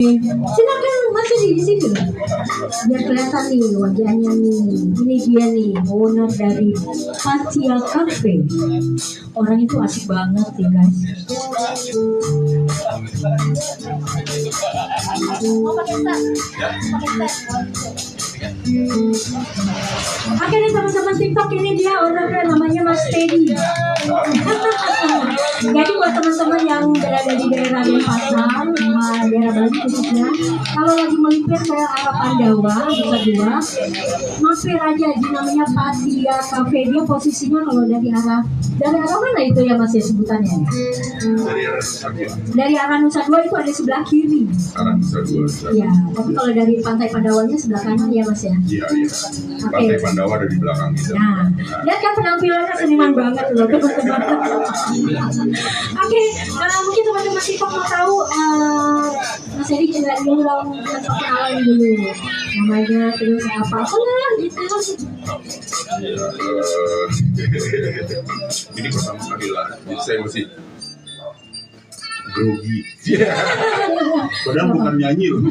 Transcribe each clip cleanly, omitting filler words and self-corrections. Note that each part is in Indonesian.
Silakan masuk di sini biar kelihatan nih wajahnya nih. Ini dia nih owner dari Fatia Cafe. Orang itu asik banget ya guys. Oke nih teman-teman TikTok, ini dia ownernya, namanya Mas Teddy. Jadi buat teman-teman yang berada di daerah Denpasar, daerah Bali khususnya, kalau lagi melipir ke arah Pandawa, Nusa Dua, mampir aja di namanya Fatia Cafe. Dia posisinya kalau dari arah mana itu ya Mas ya sebutannya? Dari arah Nusa Dua itu ada sebelah kiri. Arah Nusa Dua. Ya, tapi kalau dari Pantai Pandawanya sebelah kanan ya Mas ya? Iya. Pantai Pandawa ada di belakang kita. Nah, lihat kan penampilannya seniman banget loh teman-teman. Oke, mungkin teman-teman TikTok mau tahu Mas Edi coba dulu dong perkenalan dulu, namanya terus apa lah gitu. Ini pertama kali lah, jadi saya masih grogi. Padahal bukan nyanyi loh.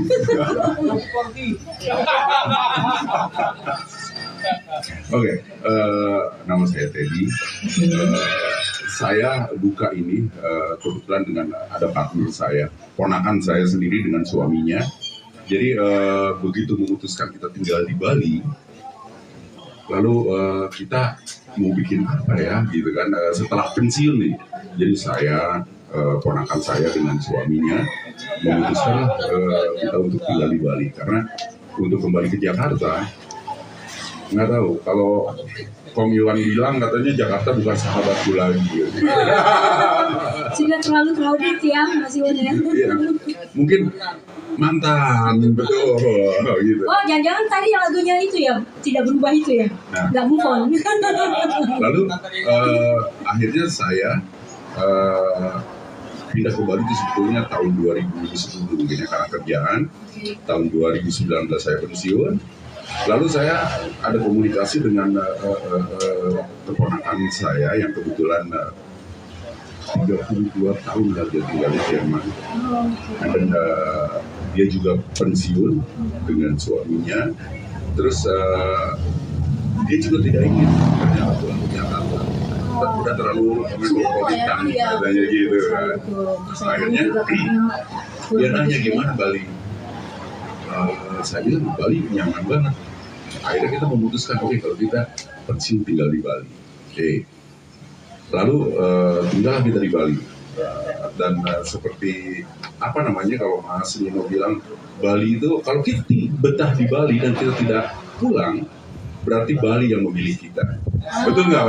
Oke, nama saya Teddy. Saya buka ini kebetulan dengan ada partner saya, ponakan saya sendiri dengan suaminya. Jadi begitu memutuskan kita tinggal di Bali, lalu kita mau bikin apa ya, gitu kan? Setelah pensiun nih, jadi saya ponakan saya dengan suaminya memutuskan kita untuk tinggal di Bali, karena untuk kembali ke Jakarta nggak tahu, kalau Kong Iwan bilang katanya Jakarta bukan sahabatku lagi. Sudah terlalu crowded ya Mas Iwan ya. Iya, mungkin mantan betul gitu. Oh, jangan-jangan tadi lagunya itu ya tidak berubah itu ya, nggak move on. Lalu akhirnya saya pindah ke Bali itu sebetulnya tahun 2010 mungkin ya, karena kerjaan. Tahun 2019 saya pensiun. Lalu saya ada komunikasi dengan keponakan saya yang kebetulan 32 tahun lah dia tinggal di Jerman. Dan dia juga pensiun dengan suaminya. Terus dia juga tidak ingin ternyata pulang ke Jakarta. Udah terlalu metropolitan katanya gitu kan. Akhirnya dia nanya gimana Bali. Saya bilang Bali nyaman banget. Akhirnya kita memutuskan oke, kalau kita pensiun tinggal di Bali. Lalu tinggallah kita di Bali. Dan seperti apa namanya, kalau Mas Nino bilang Bali itu kalau kita betah di Bali dan kita tidak pulang, berarti Bali yang memilih kita. Betul nggak?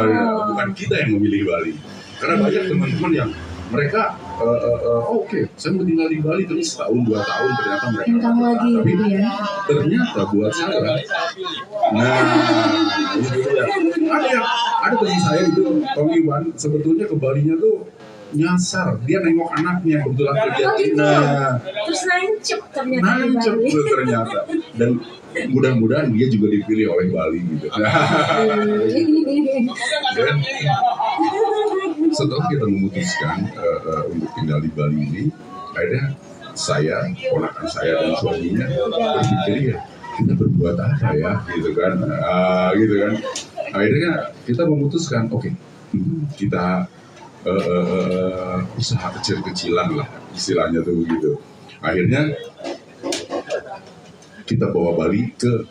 Bukan kita yang memilih Bali. Karena banyak teman-teman yang mereka oke, saya mau tinggal di Bali terus setahun 2 tahun ternyata mereka lagi, tapi ya. Ternyata buat saya, ada teman saya itu Kong Iwan, sebetulnya ke Balinya tuh nyasar, dia nengok anaknya kebetulan kerja Cina. Terus nancep ternyata ternyata, dan mudah-mudahan dia juga dipilih oleh Bali gitu. Dan setelah kita memutuskan untuk tinggal di Bali ini, akhirnya saya, ponakan saya dan suaminya berpikir ya kita berbuat apa ya, gitu kan. Akhirnya kita memutuskan oke, kita usaha kecil-kecilan lah istilahnya tuh begitu. Akhirnya kita bawa Bali ke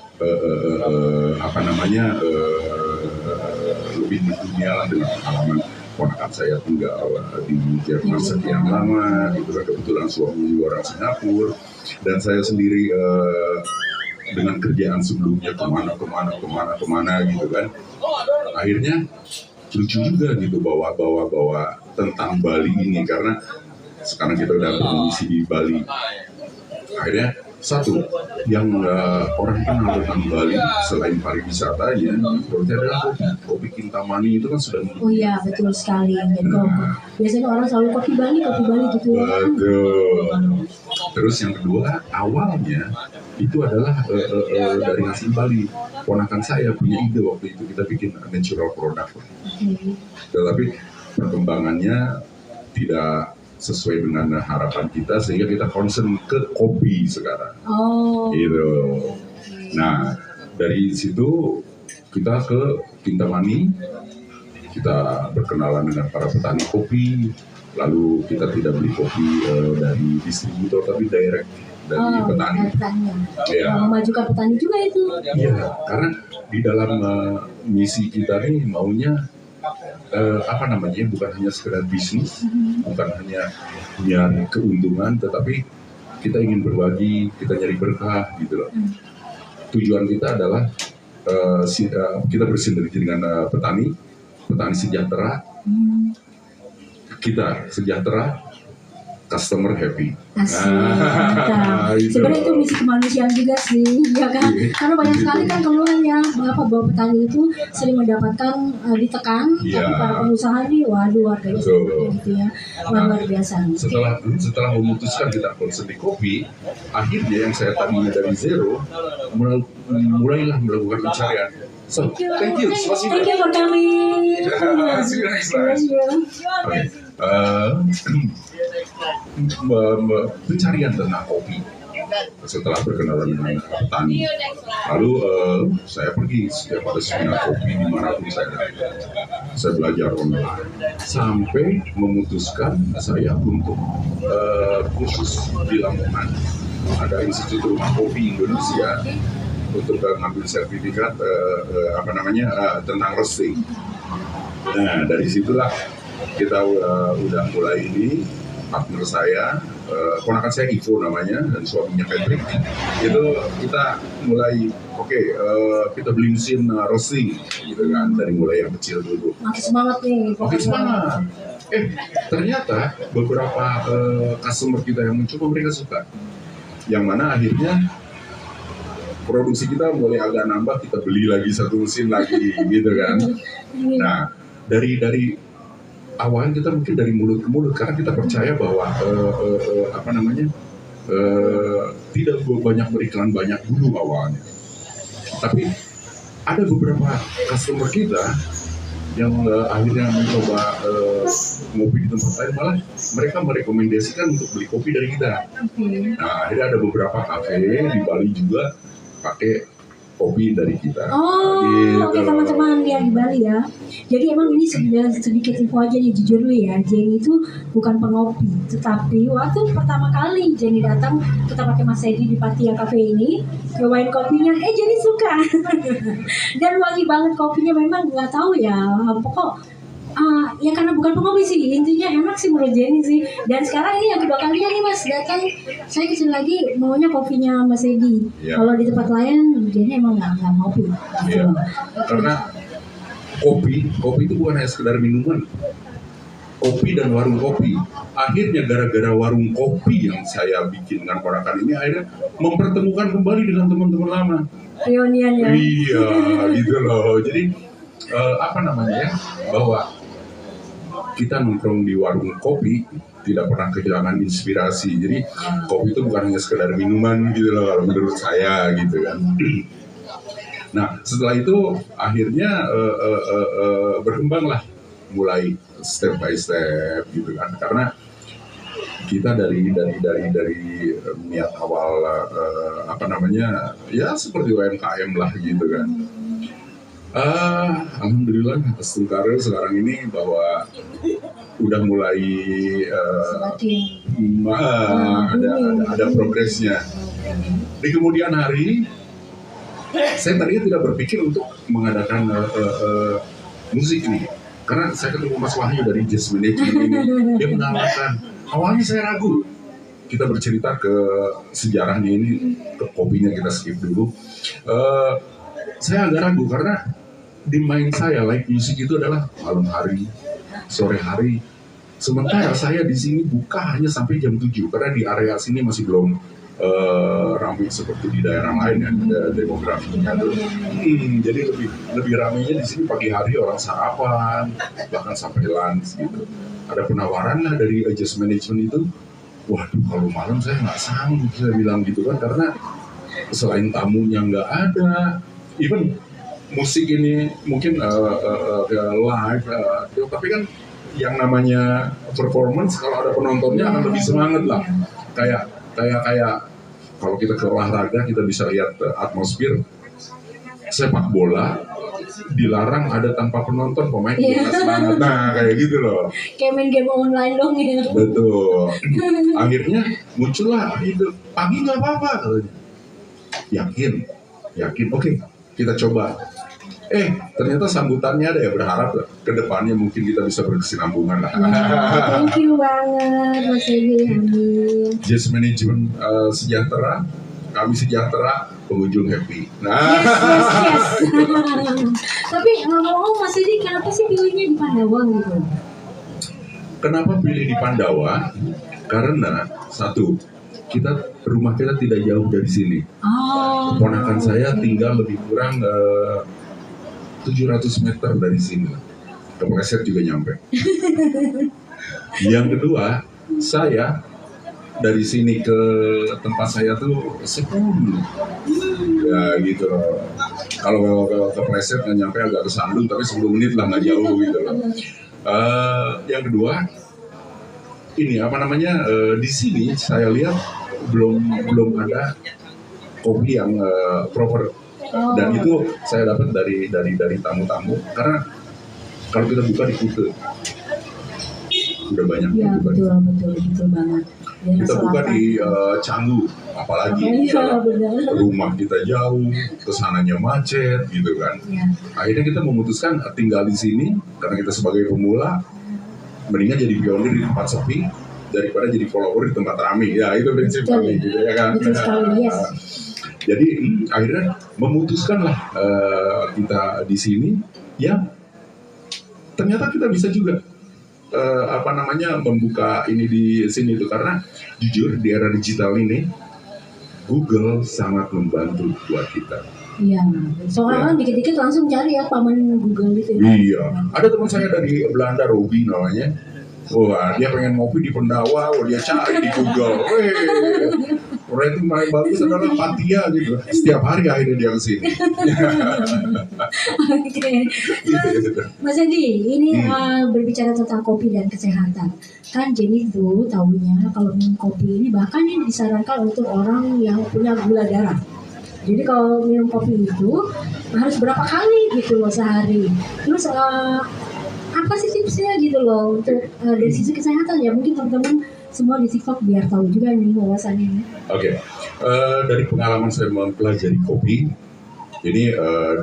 lebih di dunia lah, dengan pengalaman ponakan saya tinggal di Jerman sekian lama, gitu kan. Kebetulan suami juga orang Singapura, dan saya sendiri dengan kerjaan sebelumnya kemana gitu kan. Akhirnya lucu juga gitu bawa tentang Bali ini, karena sekarang kita udah bermisi di Bali. Akhirnya satu yang orang kenal tentang Bali selain pariwisatanya, berarti adalah kopi Kintamani itu kan sudah. Oh iya, betul sekali. Biasanya orang selalu kopi Bali gitu ya. Betul. Terus yang kedua, awalnya itu adalah dari nasi Bali. Ponakan saya punya ide waktu itu, kita bikin natural product. Tetapi perkembangannya tidak sesuai dengan harapan kita sehingga kita concern ke kopi sekarang. Oh. Gitu. Nah, dari situ kita ke Kintamani, kita berkenalan dengan para petani kopi, lalu kita tidak beli kopi dari distributor tapi direct dari petani. Ya. Memajukan petani juga itu. Iya, karena di dalam misi kita nih maunya bukan hanya sekedar bisnis, bukan hanya nyari keuntungan, tetapi kita ingin berbagi, kita nyari berkah gitu loh. Tujuan kita adalah kita bersinergi dengan petani sejahtera, kita sejahtera, customer happy. Gitu. Sebenarnya itu misi kemanusiaan juga sih, ya kan? Karena banyak sekali kan keluhan ya, bahwa petani itu sering mendapatkan ditekan, tapi para pengusaha ini, waduh, harganya gitu ya, luar biasa. Setelah memutuskan kita concern di kopi, akhirnya yang saya tadinya dari zero, mulailah melakukan pencarian. So, thank you for coming. See you next time. Okay. Pencarian tentang kopi setelah berkenalan dengan petani, lalu saya pergi setiap ada seminar kopi dimanapun saya belajar online sampai memutuskan saya untuk khusus di Lamongan ada Institut Rumah Kopi Indonesia untuk mengambil sertifikat tentang roasting. Nah, dari situlah kita udah mulai ini, partner saya, ponakan saya Ivo namanya, dan suaminya Patrick. Itu kita mulai, kita beli mesin roasting, gitu kan, dari mulai yang kecil dulu. Makin semangat nih. Makin semangat. Ternyata beberapa customer kita yang mencoba mereka suka. Yang mana akhirnya produksi kita mulai agak nambah, kita beli lagi satu mesin lagi, gitu kan. Nah, dari awalnya kita mungkin dari mulut ke mulut karena kita percaya bahwa tidak banyak beriklan banyak dulu awalnya. Tapi ada beberapa customer kita yang akhirnya mencoba ngopi di tempat lain, malah mereka merekomendasikan untuk beli kopi dari kita. Nah, akhirnya ada beberapa kafe di Bali juga pakai kopi dari kita. Oke, teman-teman yang di Bali ya. Jadi emang ini sedikit info aja nih, jujur lu ya, Jenny itu bukan pengopi, tetapi waktu pertama kali Jenny datang ke tempatnya Mas Edi di Patia Cafe ini, cobain kopinya, Jenny suka. Dan wangi banget kopinya, memang nggak tahu ya, ya karena bukan pengopi sih, intinya enak sih menurut Jenny sih. Dan sekarang ini yang kedua kalinya nih Mas datang, saya kesini lagi maunya kopinya Mas Edi. Kalau di tempat lain Jenny emang nggak ngopi. Karena kopi itu bukan hanya sekedar minuman. Kopi dan warung kopi. Akhirnya gara-gara warung kopi yang saya bikin dengan ponakan ini akhirnya mempertemukan kembali dengan teman-teman lama. Reunian ya. Iya, gitu loh. Jadi bahwa kita nongkrong di warung kopi tidak pernah kehilangan inspirasi. Jadi kopi itu bukan hanya sekedar minuman gitu loh kalau menurut saya gitu kan. Nah, setelah itu akhirnya berkembanglah mulai step by step gitu kan, karena kita dari niat awal ya seperti UMKM lah gitu kan. Alhamdulillah atas karir sekarang ini bahwa udah mulai ada progresnya. Di kemudian hari saya tadinya tidak berpikir untuk mengadakan musik nih, karena saya ketemu Mas Wahyu dari Jazz Management ini, dia menawarkan. Awalnya saya ragu. Kita bercerita ke sejarahnya ini, ke kopinya kita skip dulu. Saya agak ragu karena di mind saya live music itu adalah malam hari, sore hari. Sementara saya di sini buka hanya sampai jam 7 karena di area sini masih belum ramai seperti di daerah lain ya, demografinya tuh. Jadi lebih ramainya di sini pagi hari, orang sarapan, bahkan sampai lunch gitu. Ada penawaran lah dari Jazz Management itu. Waduh, kalau malam saya nggak sanggup, saya bilang gitu kan, karena selain tamunya nggak ada, even musik ini mungkin live, tapi kan yang namanya performance kalau ada penontonnya akan lebih semangat lah. Kayak kalau kita ke olahraga kita bisa lihat atmosfer sepak bola dilarang ada tanpa penonton, pemain juga semangat. Nah kayak gitu loh. Kayak main game online dong ya. Betul. Akhirnya muncullah itu, pagi nggak apa-apa katanya. Yakin, oke kita coba. Ternyata sambutannya ada ya, berharap ke depannya mungkin kita bisa berkesinambungan lah. Thank you banget Mas Edi. Amin. Just management sejahtera, kami sejahtera, pengunjung happy. Yes. Tapi ngomong-ngomong Mas Edi, kenapa sih pilihnya di Pandawa gitu? Kenapa pilih di Pandawa? Karena satu, rumah kita tidak jauh dari sini. Ponakan saya tinggal lebih kurang 700 meter dari sini. Kepleset juga nyampe. Yang kedua, saya dari sini ke tempat saya tuh 10. Ya gitu loh. Kalau kepleset nggak nyampe agak kesandung, tapi 10 menit lah, nggak jauh gitu loh. Yang kedua, ini di sini saya lihat belum ada kopi yang proper. Dan itu saya dapat dari tamu-tamu, karena kalau kita buka di Kuta udah banyak. Ya betul banget. Kita buka di Canggu, apalagi rumah kita jauh, kesananya macet gitu kan. Ya. Akhirnya kita memutuskan tinggal di sini karena kita sebagai pemula, mendingan jadi pionir di tempat sepi daripada jadi follower di tempat ramai. Ya itu prinsip kami gitu ya kan. Betul sekali, yes. Jadi akhirnya memutuskanlah kita di sini, ya ternyata kita bisa juga membuka ini di sini itu, karena jujur di era digital ini Google sangat membantu buat kita. Iya, soalnya dikit-dikit langsung cari ya paman Google gitu. Iya, ada teman saya dari Belanda, Robi namanya. Wah, dia pengen ngopi di Pendawa, dia cari di Google. Rating paling bagus adalah Patia gitu. Setiap hari akhirnya dia kesini. Oke. Mas Edi, ini berbicara tentang kopi dan kesehatan. Kan Jenny tuh tahunya kalau minum kopi ini bahkan ini disarankan untuk orang yang punya gula darah. Jadi kalau minum kopi itu harus berapa kali gitu loh sehari. Terus apa sih tipsnya gitu loh untuk dari sisi kesehatan ya, mungkin teman-teman semua di TikTok biar tahu juga nih wawasannya. Oke. Dari pengalaman saya mempelajari kopi ini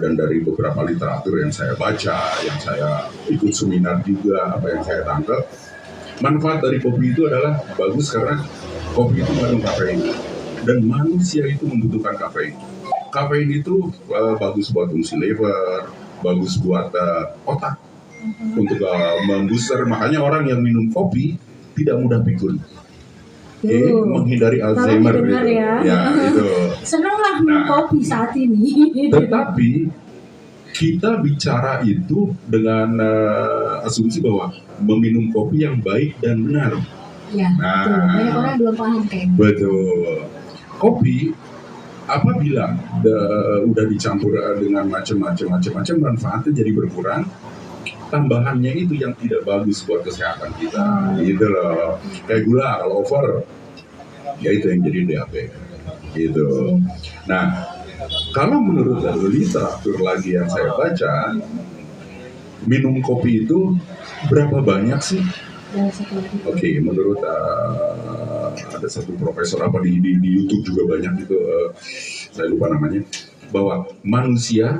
dan dari beberapa literatur yang saya baca, yang saya ikut seminar juga, apa yang saya tangkap, manfaat dari kopi itu adalah bagus karena kopi itu mengandung kafein dan manusia itu membutuhkan kafein. Kafein itu bagus buat fungsi liver, bagus buat otak untuk membooster. Makanya orang yang minum kopi tidak mudah pikun. Menghindari Alzheimer gitu. Ya, itu. Senanglah minum kopi saat ini. Tetapi kita bicara itu dengan asumsi bahwa meminum kopi yang baik dan benar. Ya, betul. Banyak orang belum paham kayak. Betul. Kopi apabila udah dicampur dengan macam-macam manfaatnya jadi berkurang. Tambahannya itu yang tidak bagus buat kesehatan kita, gitu loh. Kayak gula, kalau over, ya itu yang jadi DAP, gitu. Nah, kalau menurut literatur lagi yang saya baca, minum kopi itu berapa banyak sih? Oke, menurut ada satu profesor apa di YouTube juga banyak itu, saya lupa namanya, bahwa manusia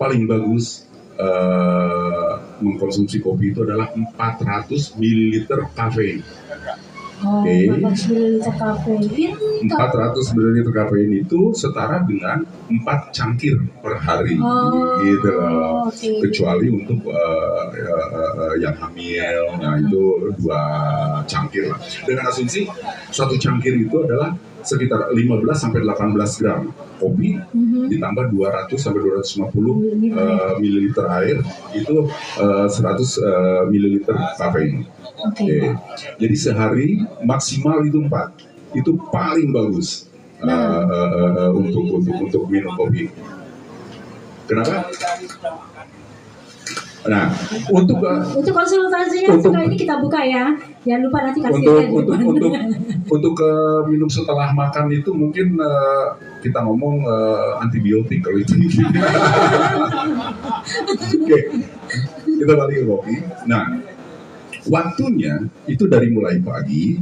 paling bagus mengkonsumsi kopi itu adalah 400 ml kafein. 400 ml kafein. 400 ml kafein itu setara dengan 4 cangkir per hari, gitu loh. Kecuali untuk yang hamil, nah itu 2 cangkir lah. Dengan asumsi 1 cangkir itu adalah sekitar 15 sampai 18 gram kopi ditambah 200 sampai 250 ml air, itu 100 ml kafein. Jadi sehari maksimal itu 4. Itu paling bagus untuk minum kopi. Kenapa? Nah, untuk Untuk konsultasinya untuk setelah ini kita buka ya. Jangan lupa nanti kasih untuk lihat di untuk depan. untuk minum setelah makan itu mungkin kita ngomong antibiotik kalau itu. Oke, kita balik ke kopi. Nah, waktunya itu dari mulai pagi,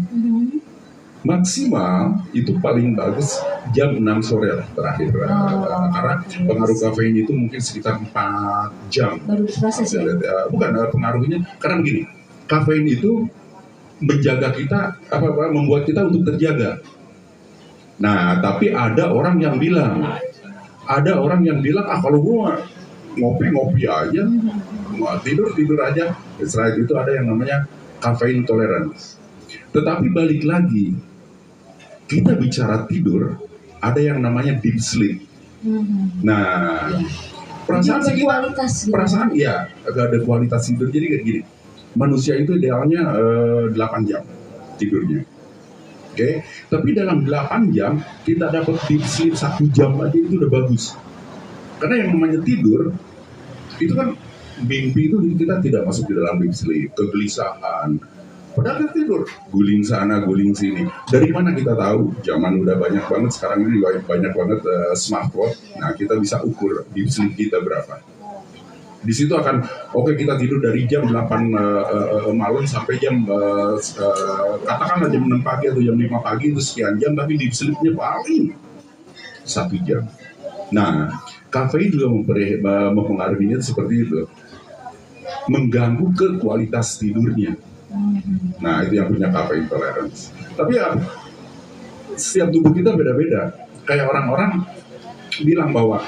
maksimal itu paling bagus jam 6 sore lah terakhir. Karena pengaruh kafein itu mungkin sekitar 4 jam. Baru diproses ya. Bukan pengaruhnya, karena begini, kafein itu menjaga kita, membuat kita untuk terjaga. Nah, tapi ada orang yang bilang, kalau gua ngopi aja, mau tidur aja. Setelah itu ada yang namanya caffeine tolerance. Tetapi balik lagi, kita bicara tidur, ada yang namanya deep sleep. Nah, perasaan Jadi sih kualitas gitu. perasaan ya agak ada kualitas tidur. Jadi kayak gini, manusia itu idealnya 8 jam tidurnya. Oke, tapi dalam 8 jam kita dapat deep sleep 1 jam aja itu udah bagus. Karena yang namanya tidur itu kan mimpi itu kita tidak masuk di dalam deep sleep, kegelisahan. Padahal kita tidur, guling sana, guling sini. Dari mana kita tahu? Zaman udah banyak banget, sekarang ini banyak banget smartwatch. Nah, kita bisa ukur deep sleep kita berapa. Di situ akan, oke, kita tidur dari jam 8 malam sampai jam, katakanlah jam 6 pagi atau jam 5 pagi itu sekian jam, tapi deep sleep-nya paling 1 jam. Nah, kafein juga mempengaruhinya seperti itu. Mengganggu ke kualitas tidurnya. Nah, itu yang punya caffeine tolerance. Tapi ya, setiap tubuh kita beda-beda. Kayak orang-orang bilang bahwa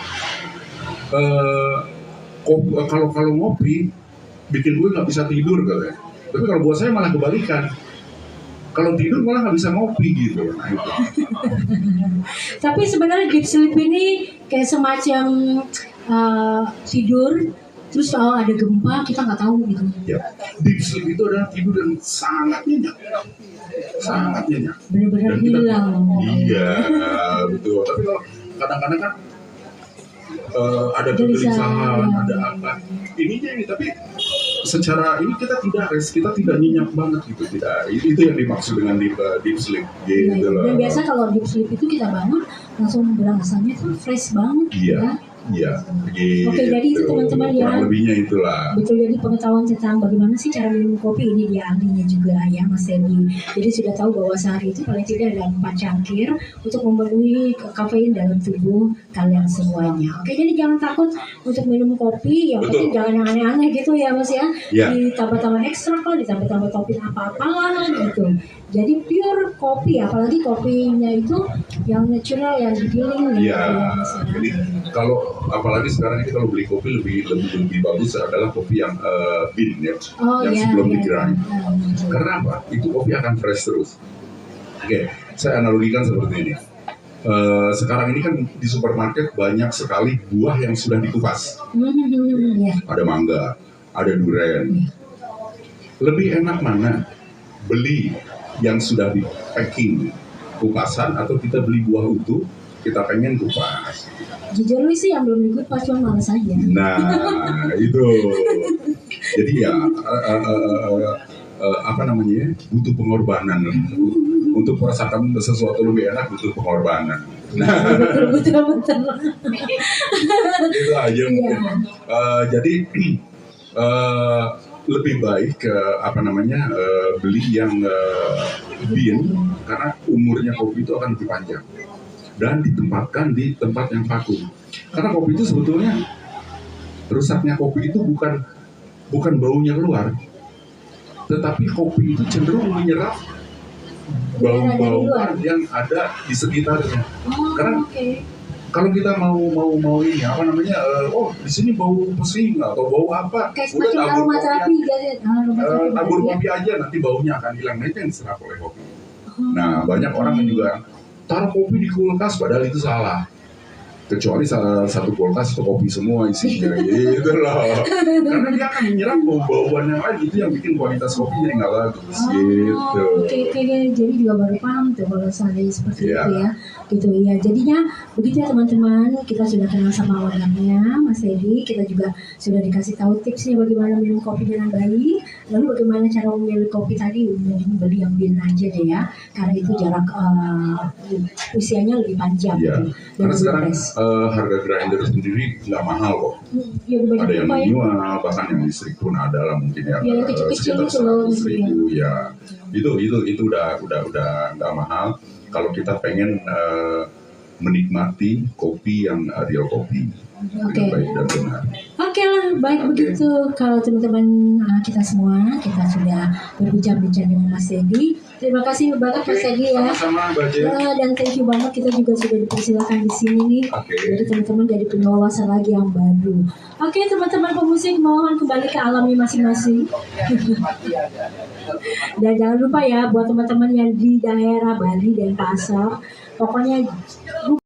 kalau ngopi bikin gue nggak bisa tidur katanya. Tapi kalau buat saya malah kebalikan. Kalau tidur malah nggak bisa ngopi gitu. Nah, itu. Tapi sebenarnya deep sleep ini kayak semacam tidur, terus kalau ada gempa kita nggak tahu gitu. Ya, deep sleep itu adalah tidur yang sangat nyenyak, Benar-benar Dan kita- hilang. Iya, betul. Tapi kalau kadang-kadang kan ada Gelisah, kegelisahan, ya. ada apa. Ini tapi secara ini kita tidak rest, kita tidak nyenyak banget gitu, tidak. Itu yang dimaksud dengan deep sleep Iya, gitu loh. dan biasa kalau deep sleep itu kita bangun langsung berangsanya tuh fresh banget. Iya. Ya. Iya, gitu. Oke, jadi itu teman-teman ya. Kurang lebihnya itulah. Betul, jadi pengetahuan tentang bagaimana sih cara minum kopi ini dia ahlinya juga ya Mas Dendi. Jadi sudah tahu bahwa sehari itu paling tidak ada 4 cangkir untuk memenuhi kafein dalam tubuh kalian semuanya. Oke, jadi jangan takut untuk minum kopi, yang penting jangan yang aneh-aneh gitu ya Mas ya. Ya. Ditambah-tambah ekstrak lah, ditambah-tambah topping apa-apalah gitu. Jadi pure kopi, apalagi kopinya itu yang natural, yang digiling gitu Iya, ya Mas ya. jadi kalau apalagi sekarang ini kalau beli kopi lebih bagus adalah kopi yang bean ya, Oh yang iya, sebelum iya, di grind. iya. Karena apa? Itu kopi akan fresh terus. Oke, saya analogikan seperti ini. Sekarang ini kan di supermarket banyak sekali buah yang sudah dikupas. Iya. Ada mangga, ada durian. Lebih enak mana? Beli yang sudah di packing kupasan atau kita beli buah utuh, kita pengen kupas. Jujur lu sih yang belum ikut pas cuma males aja. Nah, itu. Jadi ya apa namanya? Butuh pengorbanan. Untuk merasakan sesuatu lebih enak butuh pengorbanan. Nah, Betul. itu aja mungkin. Jadi lebih baik apa namanya beli yang bean karena umurnya kopi itu akan lebih panjang dan ditempatkan di tempat yang vakum. Karena kopi itu sebetulnya rusaknya kopi itu bukan baunya keluar, tetapi kopi itu cenderung menyerap bau-bauan yang ada di sekitarnya. Karena kalau kita mau ini apa namanya, di sini bau pesing atau bau apa, Kayak semacam aromaterapi gitu. tabur kopi aja nanti baunya akan hilang. Nah, itu yang diserap oleh kopi. Nah, banyak orang yang juga taruh kopi di kulkas padahal itu salah. kecuali satu kulkas itu kopi semua isinya gitu loh, karena dia akan menyerap bau-bauan yang lain, itu yang bikin kualitas kopi jadi nggak bagus gitu. Oke, jadi juga baru paham tuh kalau seandainya seperti Iya. itu ya, gitu ya. Jadinya begitu ya teman-teman, kita sudah kenal sama orangnya, Mas Edi, kita juga sudah dikasih tahu tipsnya bagaimana minum kopi dengan baik, lalu bagaimana cara memilih kopi tadi, beli yang bin aja deh ya, karena itu jarak usianya lebih panjang Iya, gitu, dan karena lebih sekarang fresh. harga grinder sendiri nggak mahal kok. Ya banyak Ada yang apa ya? manual, bahkan yang listrik pun ada lah mungkin ya, Ya, yang kecil-kecil sekitar itu loh, 100.000 ya. Itu udah nggak mahal. Kalau kita pengen menikmati kopi yang real kopi, Oke. dengan baik dan benar. Oke lah, baik Oke. begitu. Kalau teman-teman kita semua, kita sudah berbincang-bincang dengan Mas Edi. Terima kasih banget Mas Edi ya. Sama-sama Mbak Jen. Dan thank you banget, kita juga sudah dipersilakan di sini nih. Oke. Jadi teman-teman jadi punya wawasan lagi yang baru. Oke teman-teman pemusik, mohon kembali ke alamnya masing-masing. Dan jangan lupa ya buat teman-teman yang di daerah Bali dan Pasar, pokoknya